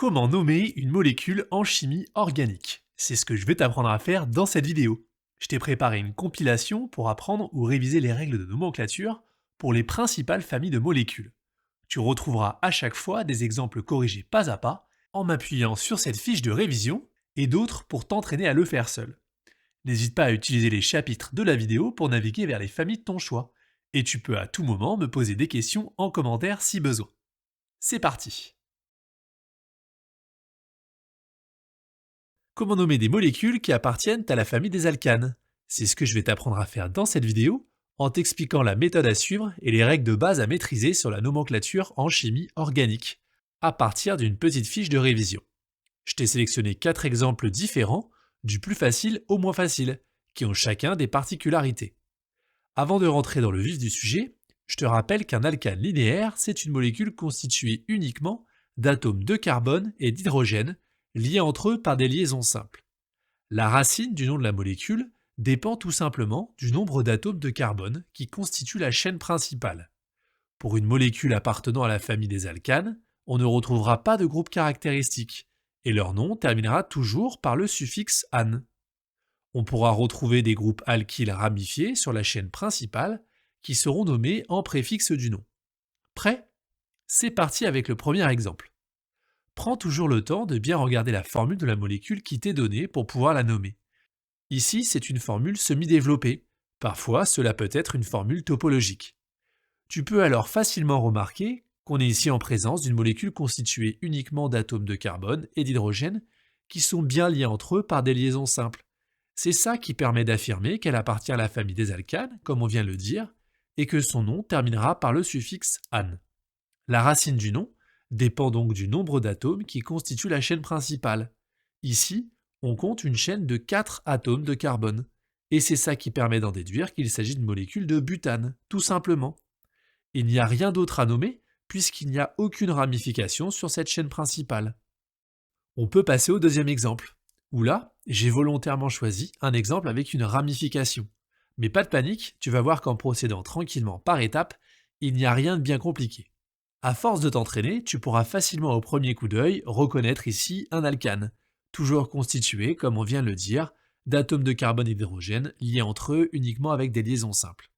Comment nommer une molécule en chimie organique? C'est ce que je vais t'apprendre à faire dans cette vidéo. Je t'ai préparé une compilation pour apprendre ou réviser les règles de nomenclature pour les principales familles de molécules. Tu retrouveras à chaque fois des exemples corrigés pas à pas en m'appuyant sur cette fiche de révision et d'autres pour t'entraîner à le faire seul. N'hésite pas à utiliser les chapitres de la vidéo pour naviguer vers les familles de ton choix. Et tu peux à tout moment me poser des questions en commentaire si besoin. C'est parti! Comment nommer des molécules qui appartiennent à la famille des alcanes? C'est ce que je vais t'apprendre à faire dans cette vidéo, en t'expliquant la méthode à suivre et les règles de base à maîtriser sur la nomenclature en chimie organique, à partir d'une petite fiche de révision. Je t'ai sélectionné 4 exemples différents, du plus facile au moins facile, qui ont chacun des particularités. Avant de rentrer dans le vif du sujet, je te rappelle qu'un alcane linéaire, c'est une molécule constituée uniquement d'atomes de carbone et d'hydrogène, liés entre eux par des liaisons simples. La racine du nom de la molécule dépend tout simplement du nombre d'atomes de carbone qui constituent la chaîne principale. Pour une molécule appartenant à la famille des alcanes, on ne retrouvera pas de groupe caractéristique, et leur nom terminera toujours par le suffixe -ane. On pourra retrouver des groupes alkyles ramifiés sur la chaîne principale qui seront nommés en préfixe du nom. Prêt? C'est parti avec le premier exemple. Prends toujours le temps de bien regarder la formule de la molécule qui t'est donnée pour pouvoir la nommer. Ici, c'est une formule semi-développée. Parfois, cela peut être une formule topologique. Tu peux alors facilement remarquer qu'on est ici en présence d'une molécule constituée uniquement d'atomes de carbone et d'hydrogène qui sont bien liés entre eux par des liaisons simples. C'est ça qui permet d'affirmer qu'elle appartient à la famille des alcanes, comme on vient de le dire, et que son nom terminera par le suffixe -ane. La racine du nom dépend donc du nombre d'atomes qui constituent la chaîne principale. Ici, on compte une chaîne de 4 atomes de carbone, et c'est ça qui permet d'en déduire qu'il s'agit d'une molécule de butane, tout simplement. Il n'y a rien d'autre à nommer, puisqu'il n'y a aucune ramification sur cette chaîne principale. On peut passer au deuxième exemple, où là, j'ai volontairement choisi un exemple avec une ramification. Mais pas de panique, tu vas voir qu'en procédant tranquillement par étapes, il n'y a rien de bien compliqué. À force de t'entraîner, tu pourras facilement au premier coup d'œil reconnaître ici un alcane, toujours constitué, comme on vient de le dire, d'atomes de carbone et d'hydrogène liés entre eux uniquement avec des liaisons simples.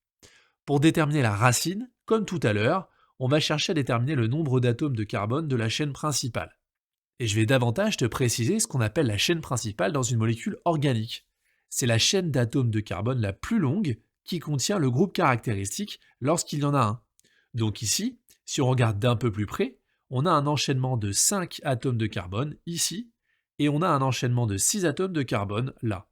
Pour déterminer la racine, comme tout à l'heure, on va chercher à déterminer le nombre d'atomes de carbone de la chaîne principale. Et je vais davantage te préciser ce qu'on appelle la chaîne principale dans une molécule organique. C'est la chaîne d'atomes de carbone la plus longue qui contient le groupe caractéristique lorsqu'il y en a un. Donc ici, si on regarde d'un peu plus près, on a un enchaînement de 5 atomes de carbone ici, et on a un enchaînement de 6 atomes de carbone là.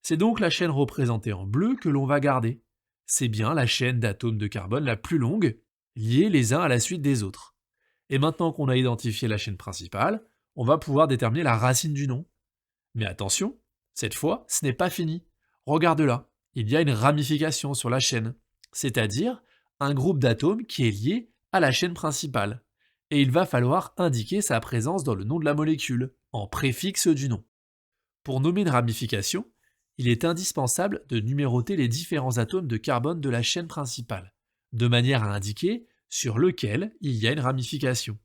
C'est donc la chaîne représentée en bleu que l'on va garder. C'est bien la chaîne d'atomes de carbone la plus longue, liés les uns à la suite des autres. Et maintenant qu'on a identifié la chaîne principale, on va pouvoir déterminer la racine du nom. Mais attention, cette fois, ce n'est pas fini. Regarde là, il y a une ramification sur la chaîne, c'est-à-dire un groupe d'atomes qui est lié à la chaîne principale. Et il va falloir indiquer sa présence dans le nom de la molécule, en préfixe du nom. Pour nommer une ramification, il est indispensable de numéroter les différents atomes de carbone de la chaîne principale, de manière à indiquer sur lequel il y a une ramification.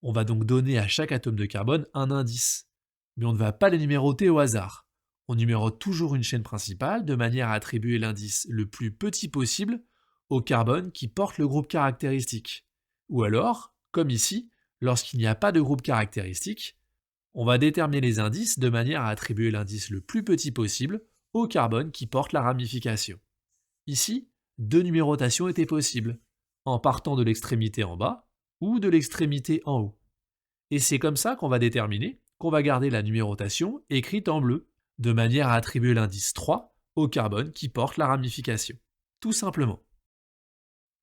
On va donc donner à chaque atome de carbone un indice, mais on ne va pas les numéroter au hasard. On numérote toujours une chaîne principale de manière à attribuer l'indice le plus petit possible au carbone qui porte le groupe caractéristique. Ou alors, comme ici, lorsqu'il n'y a pas de groupe caractéristique, on va déterminer les indices de manière à attribuer l'indice le plus petit possible au carbone qui porte la ramification. Ici, 2 numérotations étaient possibles, en partant de l'extrémité en bas ou de l'extrémité en haut. Et c'est comme ça qu'on va déterminer qu'on va garder la numérotation écrite en bleu, de manière à attribuer l'indice 3 au carbone qui porte la ramification. Tout simplement.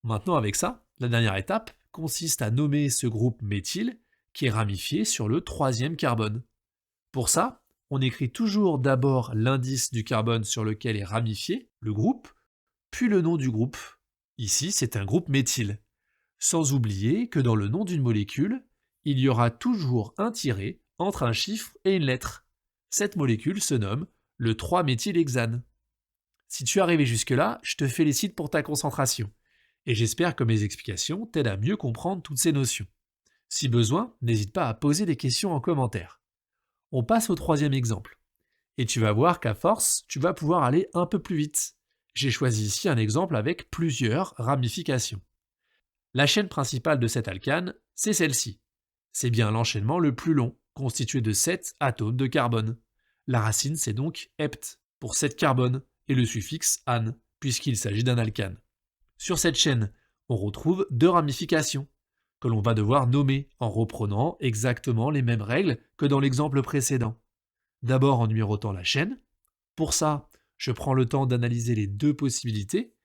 Maintenant avec ça, la dernière étape consiste à nommer ce groupe méthyle qui est ramifié sur le 3e carbone. Pour ça, on écrit toujours d'abord l'indice du carbone sur lequel est ramifié le groupe, puis le nom du groupe. Ici, c'est un groupe méthyle. Sans oublier que dans le nom d'une molécule, il y aura toujours un tiret entre un chiffre et une lettre. Cette molécule se nomme le 3-méthylhexane. Si tu es arrivé jusque-là, je te félicite pour ta concentration, et j'espère que mes explications t'aident à mieux comprendre toutes ces notions. Si besoin, n'hésite pas à poser des questions en commentaire. On passe au troisième exemple. Et tu vas voir qu'à force, tu vas pouvoir aller un peu plus vite. J'ai choisi ici un exemple avec plusieurs ramifications. La chaîne principale de cet alcane, c'est celle-ci. C'est bien l'enchaînement le plus long, constitué de 7 atomes de carbone. La racine, c'est donc hept, pour 7 carbone, et le suffixe ane, puisqu'il s'agit d'un alcane. Sur cette chaîne, on retrouve deux ramifications, que l'on va devoir nommer en reprenant exactement les mêmes règles que dans l'exemple précédent. D'abord en numérotant la chaîne. Pour ça, je prends le temps d'analyser les deux possibilités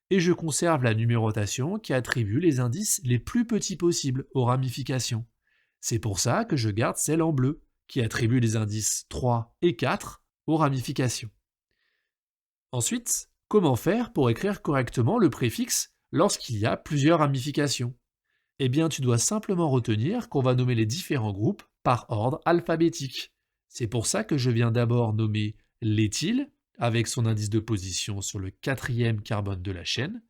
et je conserve la numérotation qui attribue les indices les plus petits possibles aux ramifications. C'est pour ça que je garde celle en bleu, qui attribue les indices 3 et 4 aux ramifications. Ensuite, comment faire pour écrire correctement le préfixe lorsqu'il y a plusieurs ramifications? Eh bien, tu dois simplement retenir qu'on va nommer les différents groupes par ordre alphabétique. C'est pour ça que je viens d'abord nommer l'éthyle, avec son indice de position sur le quatrième carbone de la chaîne,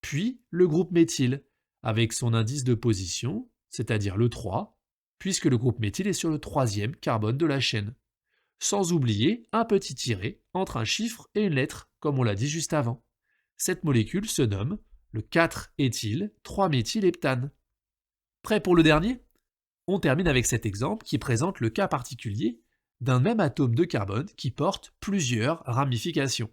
puis le groupe méthyle, avec son indice de position, c'est-à-dire le 3, puisque le groupe méthyle est sur le troisième carbone de la chaîne. Sans oublier un petit tiret entre un chiffre et une lettre, comme on l'a dit juste avant. Cette molécule se nomme le 4-éthyl-3-méthylheptane. Prêt pour le dernier? On termine avec cet exemple qui présente le cas particulier d'un même atome de carbone qui porte plusieurs ramifications.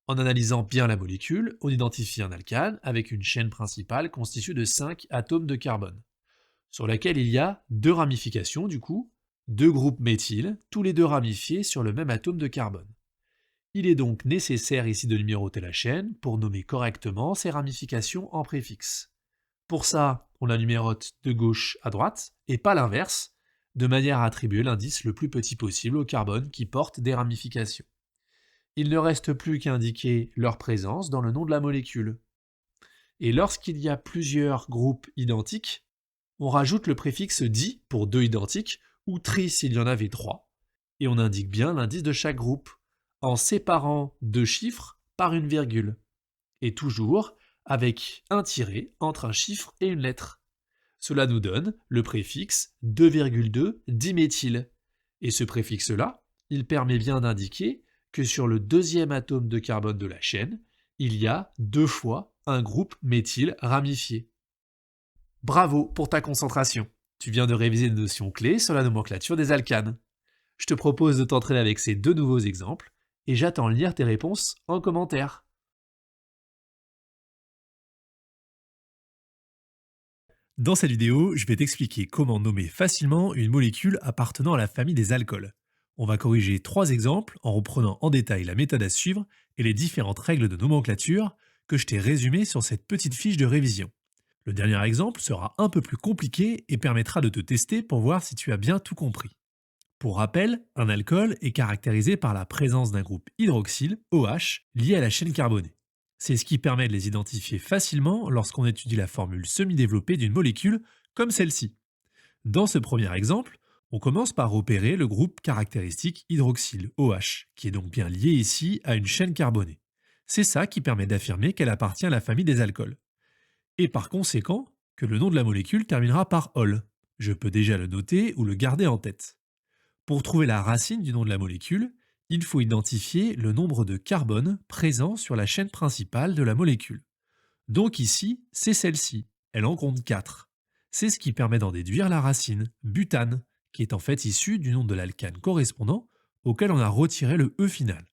En analysant bien la molécule, on identifie un alcane avec une chaîne principale constituée de 5 atomes de carbone, sur laquelle il y a deux ramifications du coup, deux groupes méthyl, tous les deux ramifiés sur le même atome de carbone. Il est donc nécessaire ici de numéroter la chaîne pour nommer correctement ces ramifications en préfixe. Pour ça, on la numérote de gauche à droite, et pas l'inverse, de manière à attribuer l'indice le plus petit possible au carbone qui porte des ramifications. Il ne reste plus qu'à indiquer leur présence dans le nom de la molécule. Et lorsqu'il y a plusieurs groupes identiques, on rajoute le préfixe di pour deux identiques, ou tri s'il y en avait trois, et on indique bien l'indice de chaque groupe, en séparant deux chiffres par une virgule, et toujours avec un tiret entre un chiffre et une lettre. Cela nous donne le préfixe 2,2 diméthyle. Et ce préfixe-là, il permet bien d'indiquer que sur le deuxième atome de carbone de la chaîne, il y a deux fois un groupe méthyle ramifié. Bravo pour ta concentration. Tu viens de réviser des notions clés sur la nomenclature des alcanes. Je te propose de t'entraîner avec ces deux nouveaux exemples et j'attends lire tes réponses en commentaire. Dans cette vidéo, je vais t'expliquer comment nommer facilement une molécule appartenant à la famille des alcools. On va corriger 3 exemples en reprenant en détail la méthode à suivre et les différentes règles de nomenclature que je t'ai résumées sur cette petite fiche de révision. Le dernier exemple sera un peu plus compliqué et permettra de te tester pour voir si tu as bien tout compris. Pour rappel, un alcool est caractérisé par la présence d'un groupe hydroxyle, OH, lié à la chaîne carbonée. C'est ce qui permet de les identifier facilement lorsqu'on étudie la formule semi-développée d'une molécule comme celle-ci. Dans ce premier exemple, on commence par repérer le groupe caractéristique hydroxyle, OH, qui est donc bien lié ici à une chaîne carbonée. C'est ça qui permet d'affirmer qu'elle appartient à la famille des alcools. Et par conséquent, que le nom de la molécule terminera par ol. Je peux déjà le noter ou le garder en tête. Pour trouver la racine du nom de la molécule, il faut identifier le nombre de carbone présent sur la chaîne principale de la molécule. Donc ici, c'est celle-ci, elle en compte 4. C'est ce qui permet d'en déduire la racine, butane, qui est en fait issue du nom de l'alcane correspondant auquel on a retiré le E final.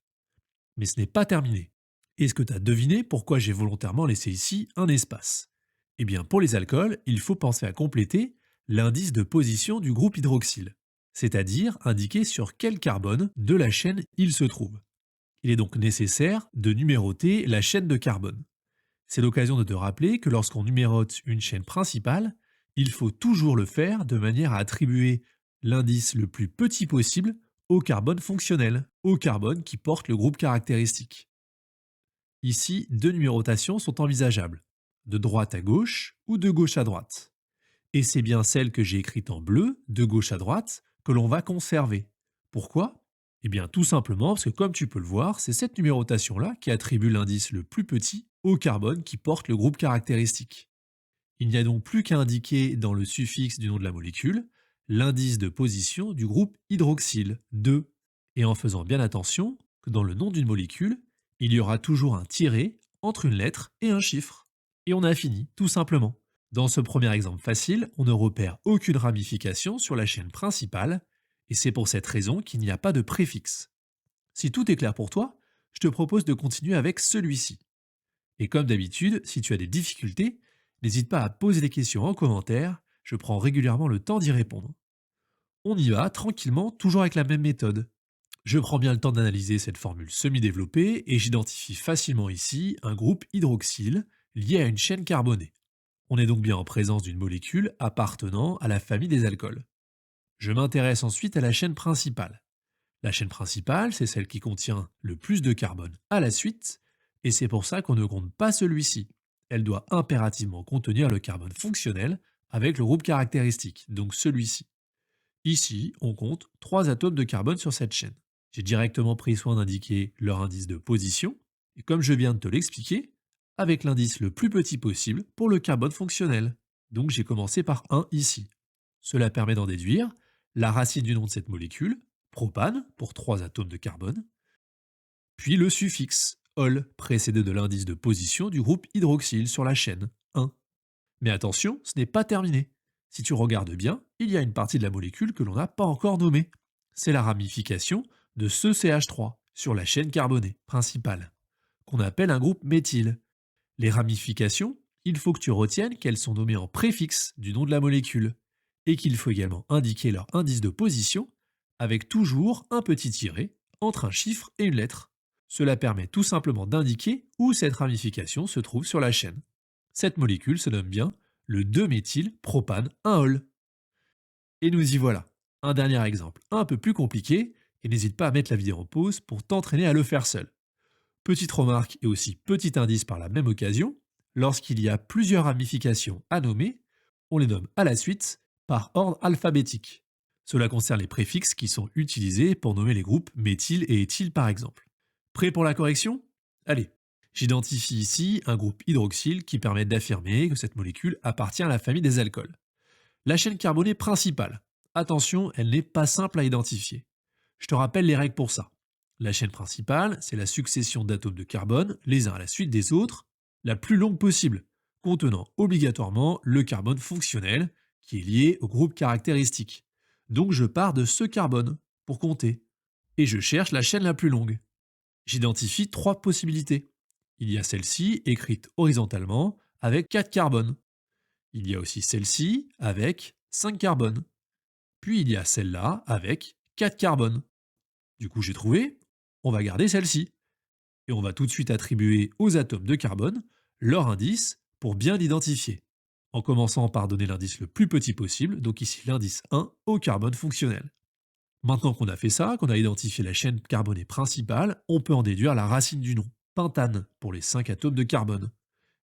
Mais ce n'est pas terminé. Est-ce que tu as deviné pourquoi j'ai volontairement laissé ici un espace? Eh bien, pour les alcools, il faut penser à compléter l'indice de position du groupe hydroxyle, c'est-à-dire indiquer sur quel carbone de la chaîne il se trouve. Il est donc nécessaire de numéroter la chaîne de carbone. C'est l'occasion de te rappeler que lorsqu'on numérote une chaîne principale, il faut toujours le faire de manière à attribuer l'indice le plus petit possible au carbone fonctionnel, au carbone qui porte le groupe caractéristique. Ici, deux numérotations sont envisageables, de droite à gauche ou de gauche à droite. Et c'est bien celle que j'ai écrite en bleu, de gauche à droite, que l'on va conserver. Pourquoi? Eh bien tout simplement parce que comme tu peux le voir, c'est cette numérotation-là qui attribue l'indice le plus petit au carbone qui porte le groupe caractéristique. Il n'y a donc plus qu'à indiquer dans le suffixe du nom de la molécule l'indice de position du groupe hydroxyle 2. Et en faisant bien attention que dans le nom d'une molécule, il y aura toujours un tiret entre une lettre et un chiffre. Et on a fini, tout simplement. Dans ce premier exemple facile, on ne repère aucune ramification sur la chaîne principale, et c'est pour cette raison qu'il n'y a pas de préfixe. Si tout est clair pour toi, je te propose de continuer avec celui-ci. Et comme d'habitude, si tu as des difficultés, n'hésite pas à poser des questions en commentaire, je prends régulièrement le temps d'y répondre. On y va tranquillement, toujours avec la même méthode. Je prends bien le temps d'analyser cette formule semi-développée et j'identifie facilement ici un groupe hydroxyle lié à une chaîne carbonée. On est donc bien en présence d'une molécule appartenant à la famille des alcools. Je m'intéresse ensuite à la chaîne principale. La chaîne principale, c'est celle qui contient le plus de carbone à la suite, et c'est pour ça qu'on ne compte pas celui-ci. Elle doit impérativement contenir le carbone fonctionnel avec le groupe caractéristique, donc celui-ci. Ici, on compte 3 atomes de carbone sur cette chaîne. J'ai directement pris soin d'indiquer leur indice de position, et comme je viens de te l'expliquer, avec l'indice le plus petit possible pour le carbone fonctionnel. Donc j'ai commencé par 1 ici. Cela permet d'en déduire la racine du nom de cette molécule, propane, pour 3 atomes de carbone, puis le suffixe, ol, précédé de l'indice de position du groupe hydroxyle sur la chaîne, 1. Mais attention, ce n'est pas terminé. Si tu regardes bien, il y a une partie de la molécule que l'on n'a pas encore nommée. C'est la ramification de ce CH3 sur la chaîne carbonée principale, qu'on appelle un groupe méthyle. Les ramifications, il faut que tu retiennes qu'elles sont nommées en préfixe du nom de la molécule, et qu'il faut également indiquer leur indice de position avec toujours un petit tiret entre un chiffre et une lettre. Cela permet tout simplement d'indiquer où cette ramification se trouve sur la chaîne. Cette molécule se nomme bien le 2-méthylpropane-1-ol. Et nous y voilà. Un dernier exemple un peu plus compliqué, et n'hésite pas à mettre la vidéo en pause pour t'entraîner à le faire seul. Petite remarque et aussi petit indice par la même occasion, lorsqu'il y a plusieurs ramifications à nommer, on les nomme à la suite par ordre alphabétique. Cela concerne les préfixes qui sont utilisés pour nommer les groupes méthyle et éthyle par exemple. Prêt pour la correction? Allez, j'identifie ici un groupe hydroxyle qui permet d'affirmer que cette molécule appartient à la famille des alcools. La chaîne carbonée principale. Attention, elle n'est pas simple à identifier. Je te rappelle les règles pour ça. La chaîne principale, c'est la succession d'atomes de carbone, les uns à la suite des autres, la plus longue possible, contenant obligatoirement le carbone fonctionnel, qui est lié au groupe caractéristique. Donc je pars de ce carbone, pour compter, et je cherche la chaîne la plus longue. J'identifie 3 possibilités. Il y a celle-ci, écrite horizontalement, avec 4 carbones. Il y a aussi celle-ci, avec 5 carbones. Puis il y a celle-là, avec 4 carbones. Du coup, j'ai trouvé, on va garder celle-ci. Et on va tout de suite attribuer aux atomes de carbone leur indice pour bien l'identifier. En commençant par donner l'indice le plus petit possible, donc ici l'indice 1 au carbone fonctionnel. Maintenant qu'on a fait ça, qu'on a identifié la chaîne carbonée principale, on peut en déduire la racine du nom, pentane, pour les 5 atomes de carbone,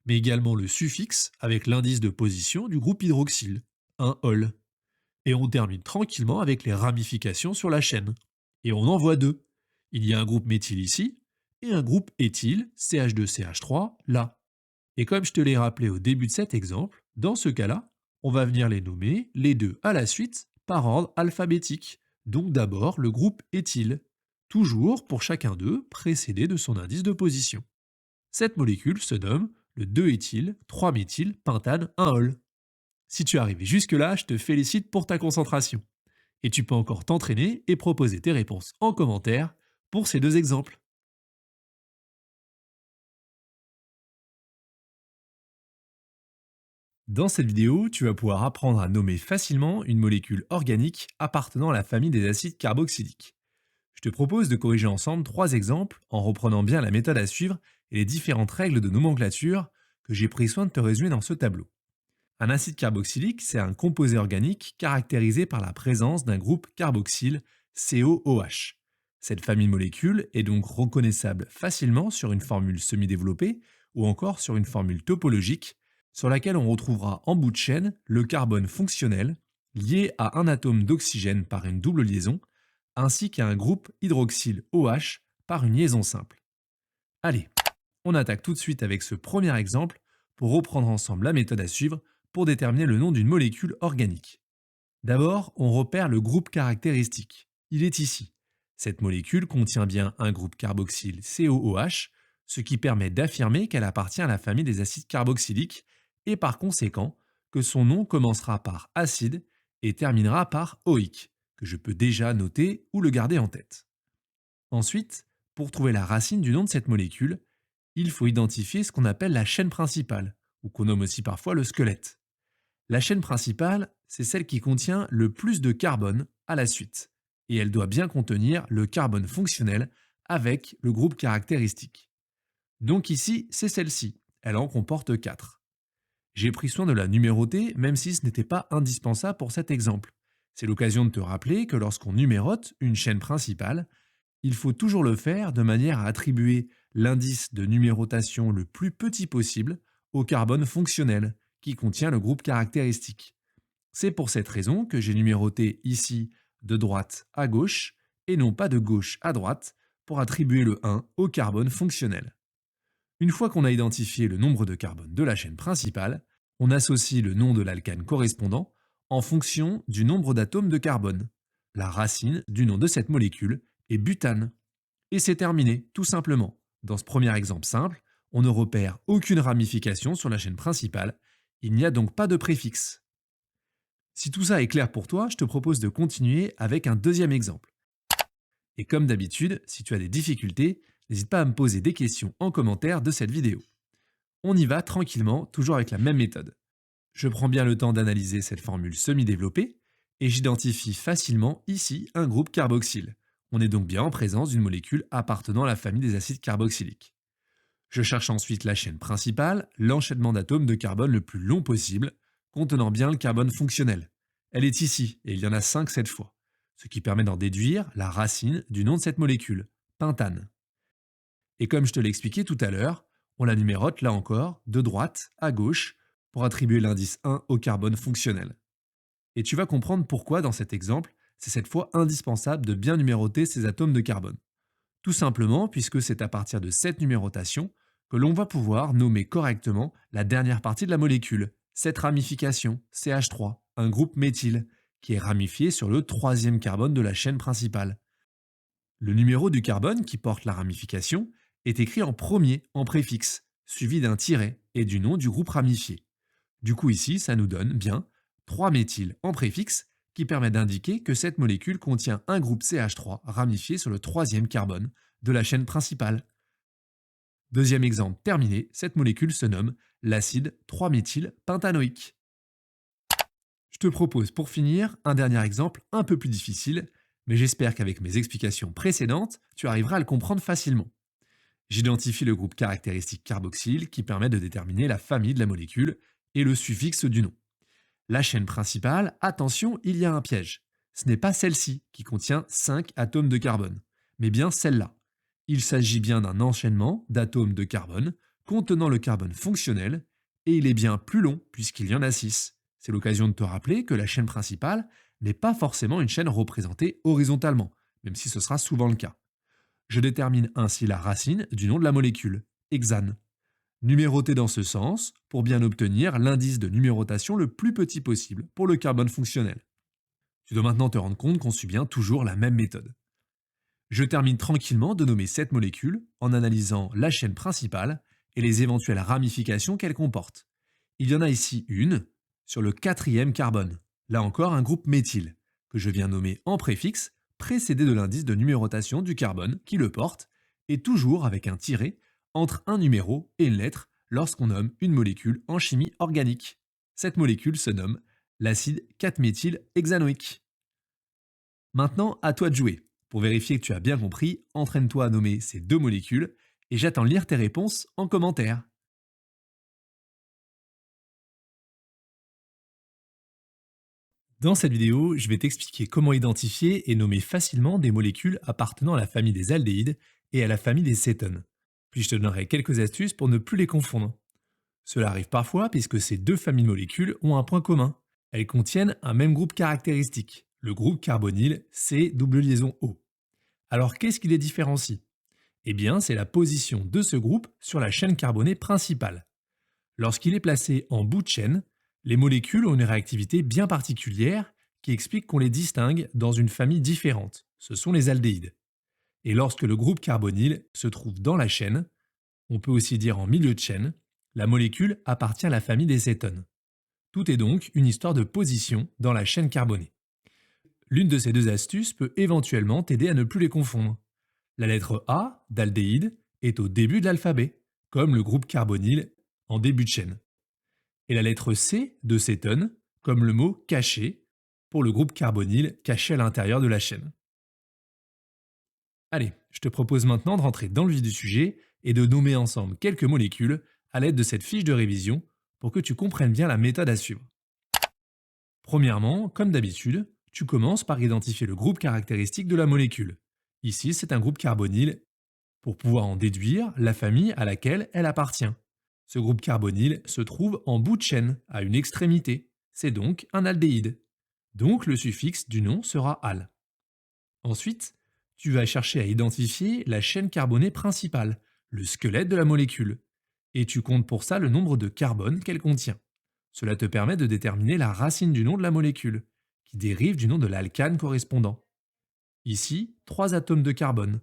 mais également le suffixe avec l'indice de position du groupe hydroxyle, 1-ol. Et on termine tranquillement avec les ramifications sur la chaîne. Et on en voit 2. Il y a un groupe méthyle ici, et un groupe éthyle, CH2CH3, là. Et comme je te l'ai rappelé au début de cet exemple, dans ce cas-là, on va venir les nommer les deux à la suite par ordre alphabétique. Donc d'abord le groupe éthyle, toujours pour chacun d'eux précédé de son indice de position. Cette molécule se nomme le 2-éthyl-3-méthylpentane-1-ol. Si tu es arrivé jusque-là, je te félicite pour ta concentration. Et tu peux encore t'entraîner et proposer tes réponses en commentaire pour ces 2 exemples. Dans cette vidéo, tu vas pouvoir apprendre à nommer facilement une molécule organique appartenant à la famille des acides carboxyliques. Je te propose de corriger ensemble 3 exemples en reprenant bien la méthode à suivre et les différentes règles de nomenclature que j'ai pris soin de te résumer dans ce tableau. Un acide carboxylique, c'est un composé organique caractérisé par la présence d'un groupe carboxyle COOH. Cette famille de molécules est donc reconnaissable facilement sur une formule semi-développée ou encore sur une formule topologique sur laquelle on retrouvera en bout de chaîne le carbone fonctionnel lié à un atome d'oxygène par une double liaison ainsi qu'à un groupe hydroxyle OH par une liaison simple. Allez, on attaque tout de suite avec ce premier exemple pour reprendre ensemble la méthode à suivre pour déterminer le nom d'une molécule organique. D'abord, on repère le groupe caractéristique. Il est ici. Cette molécule contient bien un groupe carboxyle COOH, ce qui permet d'affirmer qu'elle appartient à la famille des acides carboxyliques et par conséquent que son nom commencera par acide et terminera par oïque, que je peux déjà noter ou le garder en tête. Ensuite, pour trouver la racine du nom de cette molécule, il faut identifier ce qu'on appelle la chaîne principale, ou qu'on nomme aussi parfois le squelette. La chaîne principale, c'est celle qui contient le plus de carbone à la suite, et elle doit bien contenir le carbone fonctionnel avec le groupe caractéristique. Donc ici, c'est celle-ci, elle en comporte 4. J'ai pris soin de la numéroter, même si ce n'était pas indispensable pour cet exemple. C'est l'occasion de te rappeler que lorsqu'on numérote une chaîne principale, il faut toujours le faire de manière à attribuer l'indice de numérotation le plus petit possible au carbone fonctionnel, qui contient le groupe caractéristique. C'est pour cette raison que j'ai numéroté ici de droite à gauche et non pas de gauche à droite pour attribuer le 1 au carbone fonctionnel. Une fois qu'on a identifié le nombre de carbone de la chaîne principale, on associe le nom de l'alcane correspondant en fonction du nombre d'atomes de carbone. La racine du nom de cette molécule est butane. Et c'est terminé, tout simplement. Dans ce premier exemple simple, on ne repère aucune ramification sur la chaîne principale, il n'y a donc pas de préfixe. Si tout ça est clair pour toi, je te propose de continuer avec un deuxième exemple. Et comme d'habitude, si tu as des difficultés, n'hésite pas à me poser des questions en commentaire de cette vidéo. On y va tranquillement, toujours avec la même méthode. Je prends bien le temps d'analyser cette formule semi-développée et j'identifie facilement ici un groupe carboxyle. On est donc bien en présence d'une molécule appartenant à la famille des acides carboxyliques. Je cherche ensuite la chaîne principale, l'enchaînement d'atomes de carbone le plus long possible, contenant bien le carbone fonctionnel. Elle est ici, et il y en a 5 cette fois, ce qui permet d'en déduire la racine du nom de cette molécule, pentane. Et comme je te l'ai expliqué tout à l'heure, on la numérote là encore, de droite à gauche, pour attribuer l'indice 1 au carbone fonctionnel. Et tu vas comprendre pourquoi dans cet exemple, c'est cette fois indispensable de bien numéroter ces atomes de carbone. Tout simplement puisque c'est à partir de cette numérotation que l'on va pouvoir nommer correctement la dernière partie de la molécule, cette ramification, CH3, un groupe méthyle, qui est ramifié sur le troisième carbone de la chaîne principale. Le numéro du carbone qui porte la ramification est écrit en premier en préfixe, suivi d'un tiret et du nom du groupe ramifié. Du coup ici, ça nous donne bien 3-méthyl en préfixe qui permet d'indiquer que cette molécule contient un groupe CH3 ramifié sur le troisième carbone de la chaîne principale. Deuxième exemple terminé, cette molécule se nomme l'acide 3-méthylpentanoïque. Je te propose pour finir un dernier exemple un peu plus difficile, mais j'espère qu'avec mes explications précédentes, tu arriveras à le comprendre facilement. J'identifie le groupe caractéristique carboxyle qui permet de déterminer la famille de la molécule et le suffixe du nom. La chaîne principale, attention, il y a un piège. Ce n'est pas celle-ci qui contient 5 atomes de carbone, mais bien celle-là. Il s'agit bien d'un enchaînement d'atomes de carbone contenant le carbone fonctionnel et il est bien plus long puisqu'il y en a 6. C'est l'occasion de te rappeler que la chaîne principale n'est pas forcément une chaîne représentée horizontalement, même si ce sera souvent le cas. Je détermine ainsi la racine du nom de la molécule, hexane. Numéroté dans ce sens pour bien obtenir l'indice de numérotation le plus petit possible pour le carbone fonctionnel. Tu dois maintenant te rendre compte qu'on suit bien toujours la même méthode. Je termine tranquillement de nommer cette molécule en analysant la chaîne principale et les éventuelles ramifications qu'elle comporte. Il y en a ici une sur le quatrième carbone, là encore un groupe méthyle, que je viens nommer en préfixe, précédé de l'indice de numérotation du carbone qui le porte, et toujours avec un tiret entre un numéro et une lettre lorsqu'on nomme une molécule en chimie organique. Cette molécule se nomme l'acide 4-méthylhexanoïque. Maintenant, à toi de jouer. Pour vérifier que tu as bien compris, entraîne-toi à nommer ces deux molécules et j'attends de lire tes réponses en commentaire. Dans cette vidéo, je vais t'expliquer comment identifier et nommer facilement des molécules appartenant à la famille des aldéhydes et à la famille des cétones. Puis je te donnerai quelques astuces pour ne plus les confondre. Cela arrive parfois puisque ces deux familles de molécules ont un point commun. Elles contiennent un même groupe caractéristique, le groupe carbonyle C-O. Alors qu'est-ce qui les différencie? Eh bien, c'est la position de ce groupe sur la chaîne carbonée principale. Lorsqu'il est placé en bout de chaîne, Les molécules ont une réactivité bien particulière qui explique qu'on les distingue dans une famille différente. Ce sont les aldéhydes. Et lorsque le groupe carbonyle se trouve dans la chaîne, on peut aussi dire en milieu de chaîne, la molécule appartient à la famille des cétones. Tout est donc une histoire de position dans la chaîne carbonée. L'une de ces deux astuces peut éventuellement t'aider à ne plus les confondre. La lettre A d'aldéhyde est au début de l'alphabet, comme le groupe carbonyle en début de chaîne. Et la lettre C de cétone, comme le mot caché, pour le groupe carbonyle caché à l'intérieur de la chaîne. Allez, je te propose maintenant de rentrer dans le vif du sujet et de nommer ensemble quelques molécules à l'aide de cette fiche de révision pour que tu comprennes bien la méthode à suivre. Premièrement, comme d'habitude, tu commences par identifier le groupe caractéristique de la molécule. Ici, c'est un groupe carbonyle pour pouvoir en déduire la famille à laquelle elle appartient. Ce groupe carbonyle se trouve en bout de chaîne, à une extrémité. C'est donc un aldéhyde. Donc le suffixe du nom sera al. Ensuite, tu vas chercher à identifier la chaîne carbonée principale, le squelette de la molécule, et tu comptes pour ça le nombre de carbone qu'elle contient. Cela te permet de déterminer la racine du nom de la molécule, qui dérive du nom de l'alcane correspondant. Ici, 3 atomes de carbone.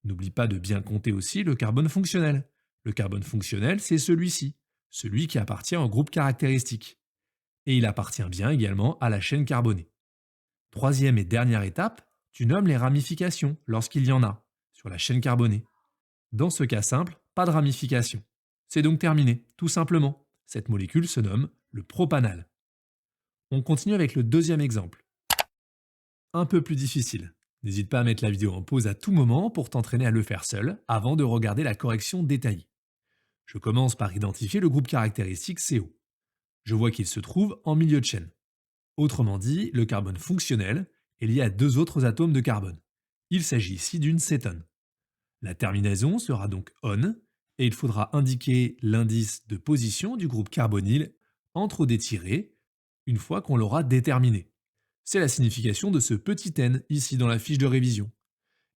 N'oublie pas de bien compter aussi le carbone fonctionnel. Le carbone fonctionnel, c'est celui-ci, celui qui appartient au groupe caractéristique. Et il appartient bien également à la chaîne carbonée. Troisième et dernière étape, tu nommes les ramifications, lorsqu'il y en a, sur la chaîne carbonée. Dans ce cas simple, pas de ramification. C'est donc terminé, tout simplement. Cette molécule se nomme le propanal. On continue avec le deuxième exemple. Un peu plus difficile. N'hésite pas à mettre la vidéo en pause à tout moment pour t'entraîner à le faire seul avant de regarder la correction détaillée. Je commence par identifier le groupe caractéristique CO. Je vois qu'il se trouve en milieu de chaîne. Autrement dit, le carbone fonctionnel est lié à 2 autres atomes de carbone. Il s'agit ici d'une cétone. La terminaison sera donc on et il faudra indiquer l'indice de position du groupe carbonyle entre des tirets une fois qu'on l'aura déterminé. C'est la signification de ce petit n ici dans la fiche de révision.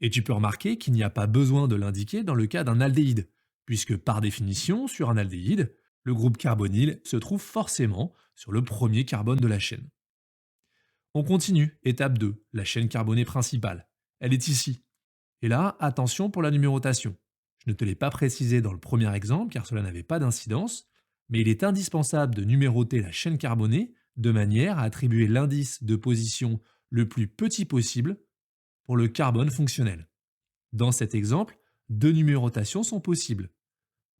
Et tu peux remarquer qu'il n'y a pas besoin de l'indiquer dans le cas d'un aldéhyde, puisque par définition, sur un aldéhyde, le groupe carbonyle se trouve forcément sur le premier carbone de la chaîne. On continue, étape 2, la chaîne carbonée principale. Elle est ici. Et là, attention pour la numérotation. Je ne te l'ai pas précisé dans le premier exemple car cela n'avait pas d'incidence, mais il est indispensable de numéroter la chaîne carbonée de manière à attribuer l'indice de position le plus petit possible pour le carbone fonctionnel. Dans cet exemple, 2 numérotations sont possibles.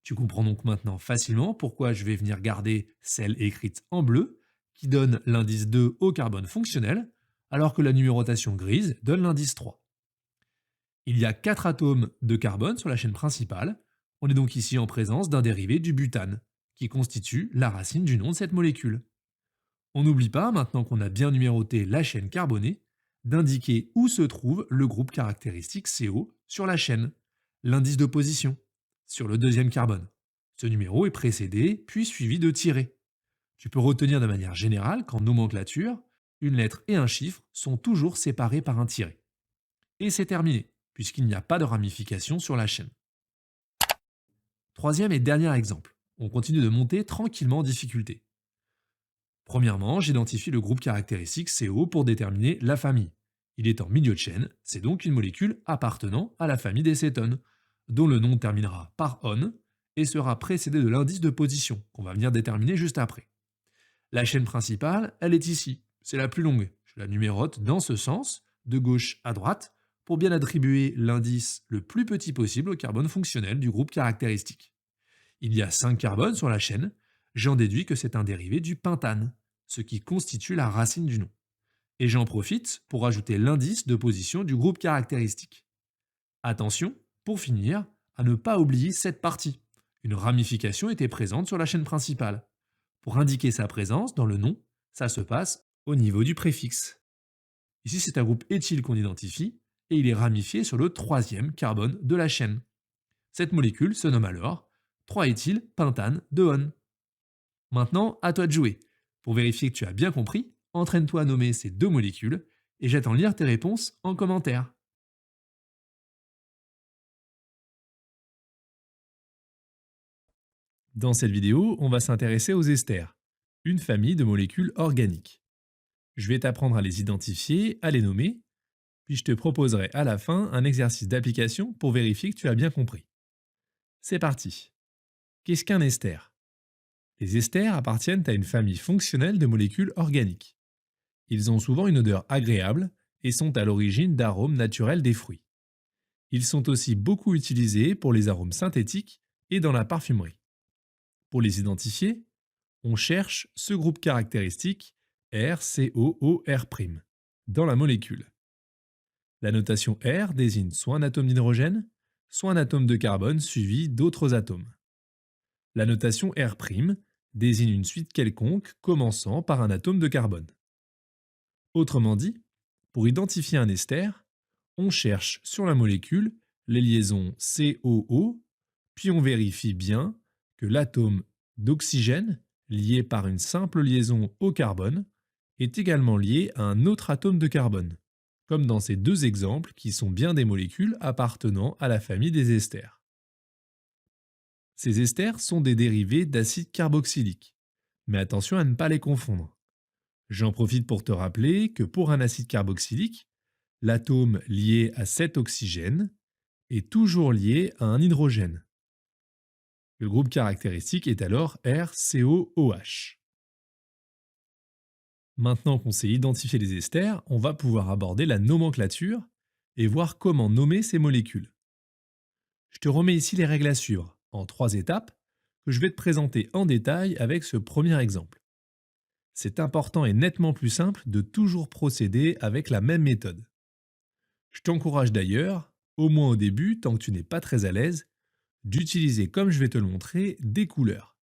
Tu comprends donc maintenant facilement pourquoi je vais venir garder celle écrite en bleu, qui donne l'indice 2 au carbone fonctionnel, alors que la numérotation grise donne l'indice 3. Il y a 4 atomes de carbone sur la chaîne principale. On est donc ici en présence d'un dérivé du butane, qui constitue la racine du nom de cette molécule. On n'oublie pas, maintenant qu'on a bien numéroté la chaîne carbonée, d'indiquer où se trouve le groupe caractéristique CO sur la chaîne, l'indice de position, sur le deuxième carbone. Ce numéro est précédé, puis suivi de tirets. Tu peux retenir de manière générale qu'en nomenclature, une lettre et un chiffre sont toujours séparés par un tiret. Et c'est terminé, puisqu'il n'y a pas de ramification sur la chaîne. Troisième et dernier exemple. On continue de monter tranquillement en difficulté. Premièrement, j'identifie le groupe caractéristique CO pour déterminer la famille. Il est en milieu de chaîne, c'est donc une molécule appartenant à la famille des cétones, dont le nom terminera par on et sera précédé de l'indice de position, qu'on va venir déterminer juste après. La chaîne principale, elle est ici, c'est la plus longue. Je la numérote dans ce sens, de gauche à droite, pour bien attribuer l'indice le plus petit possible au carbone fonctionnel du groupe caractéristique. Il y a 5 carbones sur la chaîne, j'en déduis que c'est un dérivé du pentane, ce qui constitue la racine du nom. Et j'en profite pour ajouter l'indice de position du groupe caractéristique. Attention, pour finir, à ne pas oublier cette partie. Une ramification était présente sur la chaîne principale. Pour indiquer sa présence dans le nom, ça se passe au niveau du préfixe. Ici, c'est un groupe éthyle qu'on identifie, et il est ramifié sur le 3e carbone de la chaîne. Cette molécule se nomme alors 3-éthylpentane de on. Maintenant, à toi de jouer. Pour vérifier que tu as bien compris, entraîne-toi à nommer ces 2 molécules, et j'attends de lire tes réponses en commentaire. Dans cette vidéo, on va s'intéresser aux esters. une famille de molécules organiques. Je vais t'apprendre à les identifier, à les nommer, puis je te proposerai à la fin un exercice d'application pour vérifier que tu as bien compris. C'est parti. Qu'est-ce qu'un ester? Les esters appartiennent à une famille fonctionnelle de molécules organiques. Ils ont souvent une odeur agréable et sont à l'origine d'arômes naturels des fruits. Ils sont aussi beaucoup utilisés pour les arômes synthétiques et dans la parfumerie. Pour les identifier, on cherche ce groupe caractéristique RCOOR' dans la molécule. La notation R désigne soit un atome d'hydrogène, soit un atome de carbone suivi d'autres atomes. La notation R' désigne une suite quelconque commençant par un atome de carbone. Autrement dit, pour identifier un ester, on cherche sur la molécule les liaisons COO, puis on vérifie bien que l'atome d'oxygène, lié par une simple liaison au carbone, est également lié à un autre atome de carbone, comme dans ces deux exemples qui sont bien des molécules appartenant à la famille des esters. Ces esters sont des dérivés d'acide carboxylique, mais attention à ne pas les confondre. J'en profite pour te rappeler que pour un acide carboxylique, l'atome lié à cet oxygène est toujours lié à un hydrogène. Le groupe caractéristique est alors RCOOH. Maintenant qu'on sait identifier les esters, on va pouvoir aborder la nomenclature et voir comment nommer ces molécules. Je te remets ici les règles à suivre, en 3 étapes, que je vais te présenter en détail avec ce premier exemple. C'est important et nettement plus simple de toujours procéder avec la même méthode. Je t'encourage d'ailleurs, au moins au début, tant que tu n'es pas très à l'aise, d'utiliser, comme je vais te le montrer, des couleurs.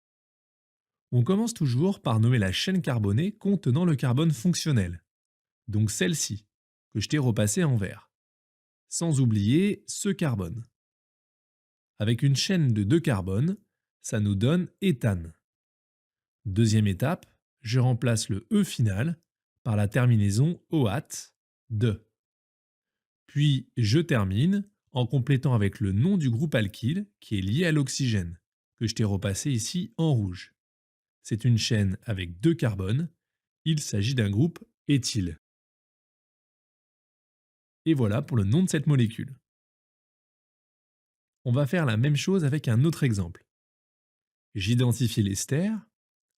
On commence toujours par nommer la chaîne carbonée contenant le carbone fonctionnel, donc celle-ci, que je t'ai repassée en vert. Sans oublier ce carbone. Avec une chaîne de 2 carbones, ça nous donne éthane. Deuxième étape, je remplace le E final par la terminaison OAT, de. Puis je termine en complétant avec le nom du groupe alkyle qui est lié à l'oxygène, que je t'ai repassé ici en rouge. C'est une chaîne avec 2 carbones, il s'agit d'un groupe éthyle. Et voilà pour le nom de cette molécule. On va faire la même chose avec un autre exemple. J'identifie l'ester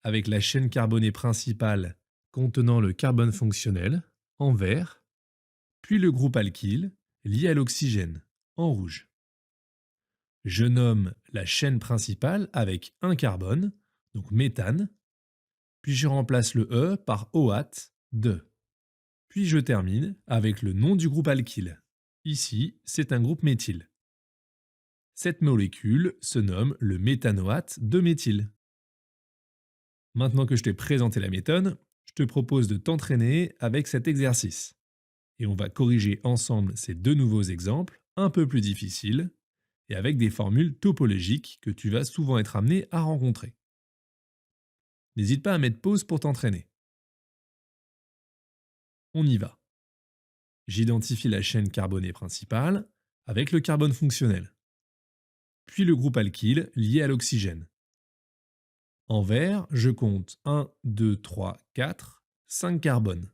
avec la chaîne carbonée principale contenant le carbone fonctionnel en vert, puis le groupe alkyle lié à l'oxygène en rouge. Je nomme la chaîne principale avec un carbone, donc méthane, puis je remplace le E par OAT, de. Puis je termine avec le nom du groupe alkyle. Ici, c'est un groupe méthyle. Cette molécule se nomme le méthanoate de méthyle. Maintenant que je t'ai présenté la méthode, je te propose de t'entraîner avec cet exercice. Et on va corriger ensemble ces 2 nouveaux exemples, un peu plus difficiles, et avec des formules topologiques que tu vas souvent être amené à rencontrer. N'hésite pas à mettre pause pour t'entraîner. On y va. J'identifie la chaîne carbonée principale avec le carbone fonctionnel, puis le groupe alkyle lié à l'oxygène. En vert, je compte 1, 2, 3, 4, 5 carbones.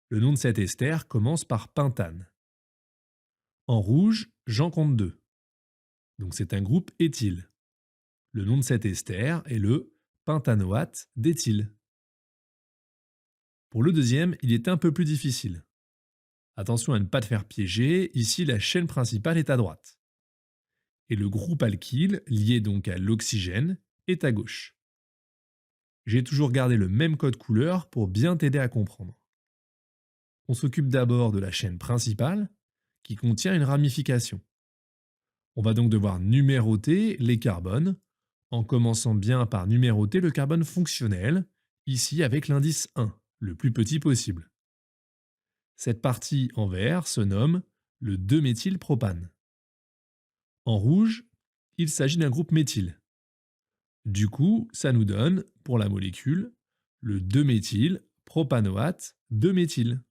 Le nom de cet ester commence par pentane. En rouge, j'en compte 2. Donc c'est un groupe éthyle. Le nom de cet ester est le pentanoate d'éthyle. Pour le deuxième, il est un peu plus difficile. Attention à ne pas te faire piéger, ici la chaîne principale est à droite. Et le groupe alkyle, lié donc à l'oxygène, est à gauche. J'ai toujours gardé le même code couleur pour bien t'aider à comprendre. On s'occupe d'abord de la chaîne principale, qui contient une ramification. On va donc devoir numéroter les carbones, en commençant bien par numéroter le carbone fonctionnel, ici avec l'indice 1, le plus petit possible. Cette partie en vert se nomme le 2-méthylpropane. En rouge, il s'agit d'un groupe méthyle. Du coup, ça nous donne, pour la molécule, le 2-méthylpropanoate de méthyle.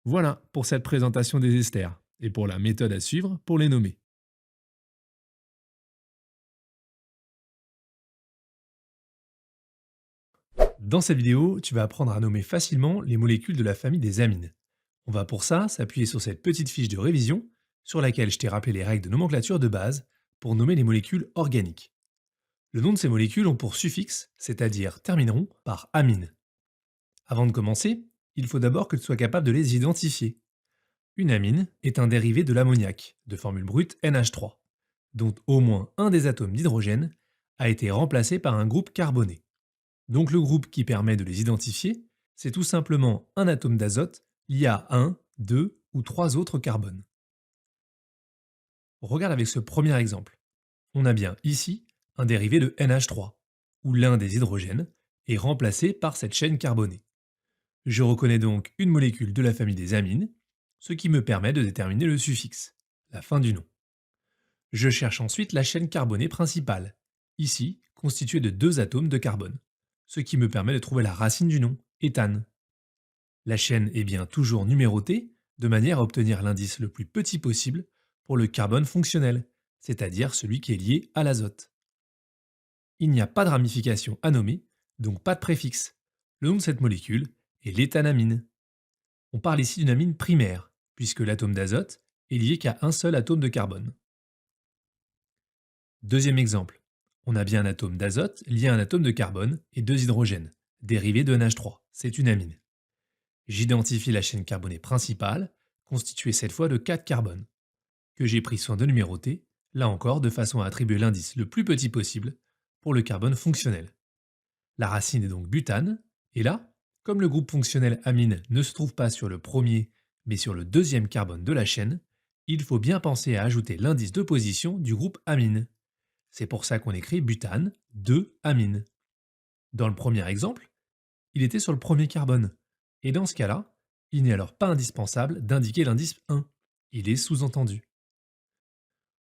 Voilà pour cette présentation des esters et pour la méthode à suivre pour les nommer. Dans cette vidéo, tu vas apprendre à nommer facilement les molécules de la famille des amines. On va pour ça s'appuyer sur cette petite fiche de révision sur laquelle je t'ai rappelé les règles de nomenclature de base pour nommer les molécules organiques. Le nom de ces molécules ont pour suffixe, c'est-à-dire termineront par amine. Avant de commencer, il faut d'abord que tu sois capable de les identifier. Une amine est un dérivé de l'ammoniac, de formule brute NH3, dont au moins un des atomes d'hydrogène a été remplacé par un groupe carboné. Donc le groupe qui permet de les identifier, c'est tout simplement un atome d'azote lié à un, deux ou trois autres carbones. Regarde avec ce premier exemple. On a bien ici un dérivé de NH3, où l'un des hydrogènes est remplacé par cette chaîne carbonée. Je reconnais donc une molécule de la famille des amines, ce qui me permet de déterminer le suffixe, la fin du nom. Je cherche ensuite la chaîne carbonée principale, ici constituée de deux atomes de carbone, ce qui me permet de trouver la racine du nom, éthane. La chaîne est bien toujours numérotée, de manière à obtenir l'indice le plus petit possible pour le carbone fonctionnel, c'est-à-dire celui qui est lié à l'azote. Il n'y a pas de ramification à nommer, donc pas de préfixe. Le nom de cette molécule est l'éthanamine. On parle ici d'une amine primaire, puisque l'atome d'azote est lié qu'à un seul atome de carbone. Deuxième exemple. On a bien un atome d'azote lié à un atome de carbone et deux hydrogènes, dérivé de NH3, c'est une amine. J'identifie la chaîne carbonée principale, constituée cette fois de 4 carbones, que j'ai pris soin de numéroter, là encore de façon à attribuer l'indice le plus petit possible pour le carbone fonctionnel. La racine est donc butane, et là, comme le groupe fonctionnel amine ne se trouve pas sur le premier, mais sur le deuxième carbone de la chaîne, il faut bien penser à ajouter l'indice de position du groupe amine. C'est pour ça qu'on écrit butane 2-amine. Dans le premier exemple, il était sur le premier carbone, et dans ce cas-là, il n'est alors pas indispensable d'indiquer l'indice 1. Il est sous-entendu.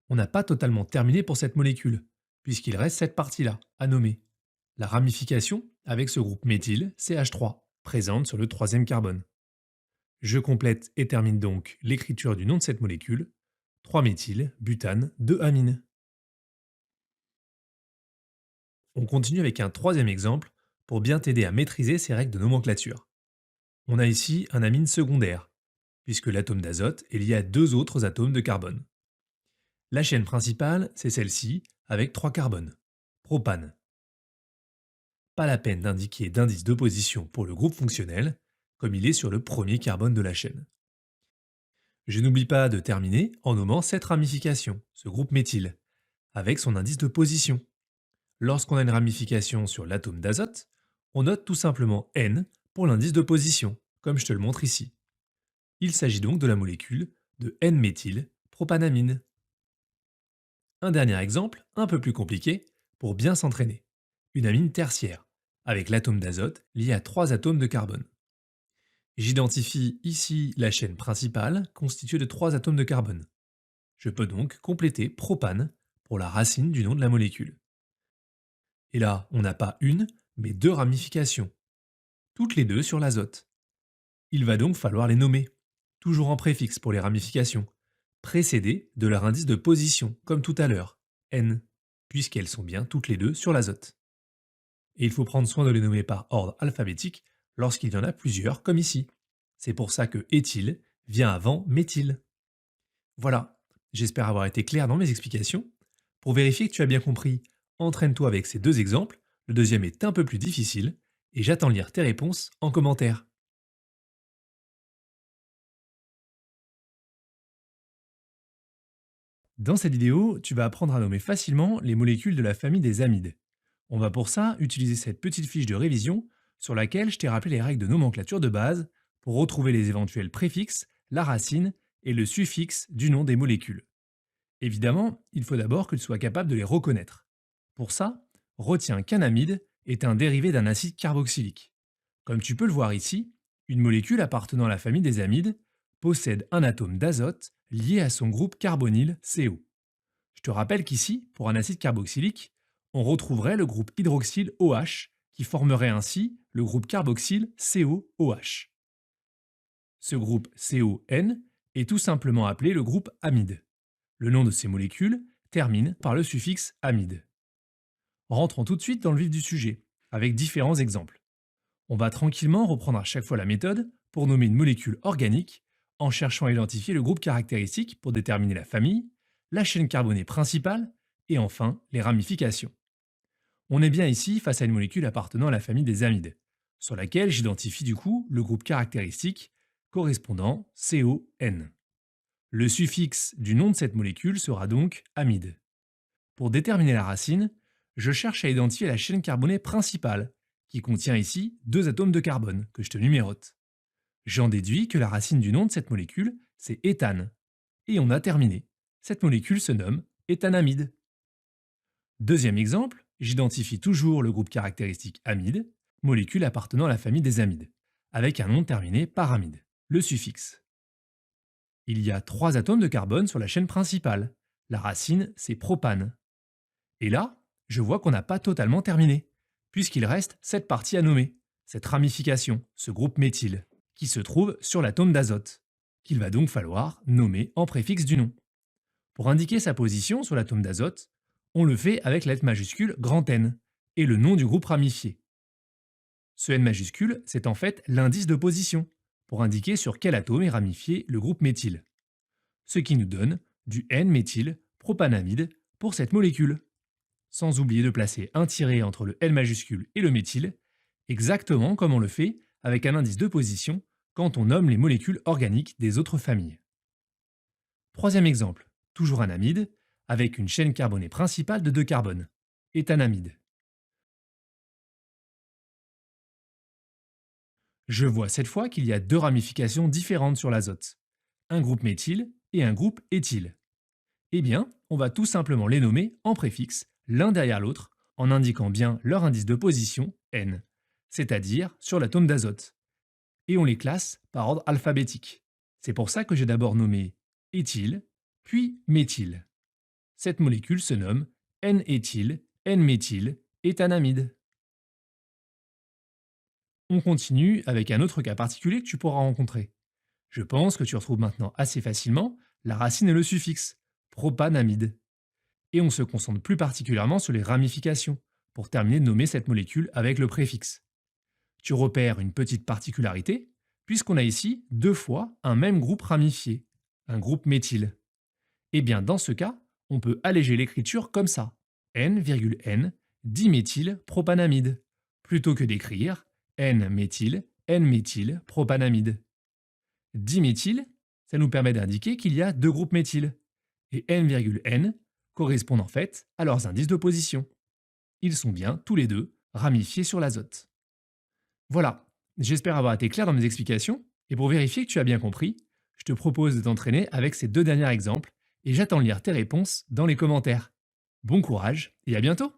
On n'a pas totalement terminé pour cette molécule, puisqu'il reste cette partie-là, à nommer. La ramification avec ce groupe méthyle, CH3, présente sur le troisième carbone. Je complète et termine donc l'écriture du nom de cette molécule, 3-méthyle-butane 2-amine. On continue avec un troisième exemple pour bien t'aider à maîtriser ces règles de nomenclature. On a ici un amine secondaire, puisque l'atome d'azote est lié à deux autres atomes de carbone. La chaîne principale, c'est celle-ci, avec 3 carbones. Propane. Pas la peine d'indiquer d'indice de position pour le groupe fonctionnel, comme il est sur le premier carbone de la chaîne. Je n'oublie pas de terminer en nommant cette ramification, ce groupe méthyle, avec son indice de position. Lorsqu'on a une ramification sur l'atome d'azote, on note tout simplement N pour l'indice de position, comme je te le montre ici. Il s'agit donc de la molécule de N-méthylpropanamine. Un dernier exemple, un peu plus compliqué, pour bien s'entraîner. Une amine tertiaire, avec l'atome d'azote lié à 3 atomes de carbone. J'identifie ici la chaîne principale constituée de 3 atomes de carbone. Je peux donc compléter propane pour la racine du nom de la molécule. Et là, on n'a pas une, mais deux ramifications, toutes les deux sur l'azote. Il va donc falloir les nommer, toujours en préfixe pour les ramifications, précédées de leur indice de position, comme tout à l'heure, N, puisqu'elles sont bien toutes les deux sur l'azote. Et il faut prendre soin de les nommer par ordre alphabétique lorsqu'il y en a plusieurs, comme ici. C'est pour ça que éthyle vient avant méthyle. Voilà, j'espère avoir été clair dans mes explications. Pour vérifier que tu as bien compris, entraîne-toi avec ces deux exemples, le deuxième est un peu plus difficile, et j'attends de lire tes réponses en commentaire. Dans cette vidéo, tu vas apprendre à nommer facilement les molécules de la famille des amides. On va pour ça utiliser cette petite fiche de révision sur laquelle je t'ai rappelé les règles de nomenclature de base pour retrouver les éventuels préfixes, la racine et le suffixe du nom des molécules. Évidemment, il faut d'abord que tu sois capable de les reconnaître. Pour ça, retiens qu'un amide est un dérivé d'un acide carboxylique. Comme tu peux le voir ici, une molécule appartenant à la famille des amides possède un atome d'azote lié à son groupe carbonyl CO. Je te rappelle qu'ici, pour un acide carboxylique, on retrouverait le groupe hydroxyle OH qui formerait ainsi le groupe carboxyle COOH. Ce groupe CON est tout simplement appelé le groupe amide. Le nom de ces molécules termine par le suffixe amide. Rentrons tout de suite dans le vif du sujet, avec différents exemples. On va tranquillement reprendre à chaque fois la méthode pour nommer une molécule organique en cherchant à identifier le groupe caractéristique pour déterminer la famille, la chaîne carbonée principale et enfin les ramifications. On est bien ici face à une molécule appartenant à la famille des amides, sur laquelle j'identifie du coup le groupe caractéristique correspondant CON. Le suffixe du nom de cette molécule sera donc amide. Pour déterminer la racine, je cherche à identifier la chaîne carbonée principale, qui contient ici 2 atomes de carbone, que je te numérote. J'en déduis que la racine du nom de cette molécule, c'est éthane. Et on a terminé. Cette molécule se nomme éthanamide. Deuxième exemple, j'identifie toujours le groupe caractéristique amide, molécule appartenant à la famille des amides, avec un nom terminé par amide, le suffixe. Il y a 3 atomes de carbone sur la chaîne principale. La racine, c'est propane. Et là, je vois qu'on n'a pas totalement terminé, puisqu'il reste cette partie à nommer, cette ramification, ce groupe méthyle, qui se trouve sur l'atome d'azote, qu'il va donc falloir nommer en préfixe du nom. Pour indiquer sa position sur l'atome d'azote, on le fait avec la lettre majuscule grand N et le nom du groupe ramifié. Ce N majuscule, c'est en fait l'indice de position, pour indiquer sur quel atome est ramifié le groupe méthyle. Ce qui nous donne du N-méthylpropanamide pour cette molécule. Sans oublier de placer un tiret entre le N majuscule et le méthyle, exactement comme on le fait avec un indice de position quand on nomme les molécules organiques des autres familles. Troisième exemple, toujours un amide, avec une chaîne carbonée principale de 2 carbones, éthanamide. Je vois cette fois qu'il y a 2 ramifications différentes sur l'azote, un groupe méthyle et un groupe éthyle. Eh bien, on va tout simplement les nommer en préfixe, l'un derrière l'autre, en indiquant bien leur indice de position, N, c'est-à-dire sur l'atome d'azote. Et on les classe par ordre alphabétique. C'est pour ça que j'ai d'abord nommé éthyle, puis méthyle. Cette molécule se nomme N-éthyle, N-méthyle, éthanamide. On continue avec un autre cas particulier que tu pourras rencontrer. Je pense que tu retrouves maintenant assez facilement la racine et le suffixe, propanamide. Et on se concentre plus particulièrement sur les ramifications, pour terminer de nommer cette molécule avec le préfixe. Tu repères une petite particularité, puisqu'on a ici 2 fois un même groupe ramifié, un groupe méthyle. Et bien dans ce cas, on peut alléger l'écriture comme ça, N,N, diméthylpropanamide, plutôt que d'écrire N-méthyle, N-méthylpropanamide. Diméthyle, ça nous permet d'indiquer qu'il y a 2 groupes méthyle, et N,N correspondent en fait à leurs indices de position. Ils sont bien, tous les deux, ramifiés sur l'azote. Voilà, j'espère avoir été clair dans mes explications, et pour vérifier que tu as bien compris, je te propose de t'entraîner avec ces 2 derniers exemples, et j'attends de lire tes réponses dans les commentaires. Bon courage, et à bientôt!